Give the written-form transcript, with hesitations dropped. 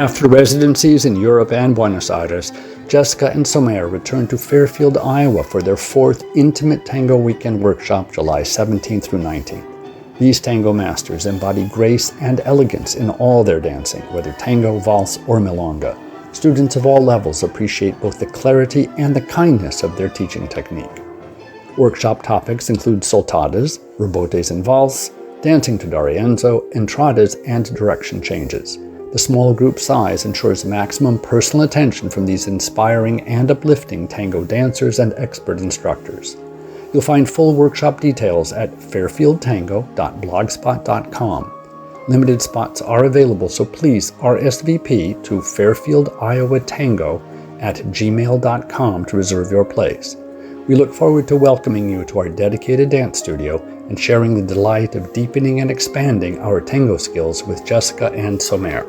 After residencies in Europe and Buenos Aires, Jessica and Somer returned to Fairfield, Iowa for their fourth Intimate Tango Weekend Workshop, July 17th through 19th. These tango masters embody grace and elegance in all their dancing, whether tango, valse, or milonga. Students of all levels appreciate both the clarity and the kindness of their teaching technique. Workshop topics include soltadas, rebotes and vals, dancing to d'Arienzo, entradas, and direction changes. The small group size ensures maximum personal attention from these inspiring and uplifting tango dancers and expert instructors. You'll find full workshop details at fairfieldtango.blogspot.com. Limited spots are available, so please RSVP to fairfieldiowattango@gmail.com to reserve your place. We look forward to welcoming you to our dedicated dance studio and sharing the delight of deepening and expanding our tango skills with Jessica and Somer.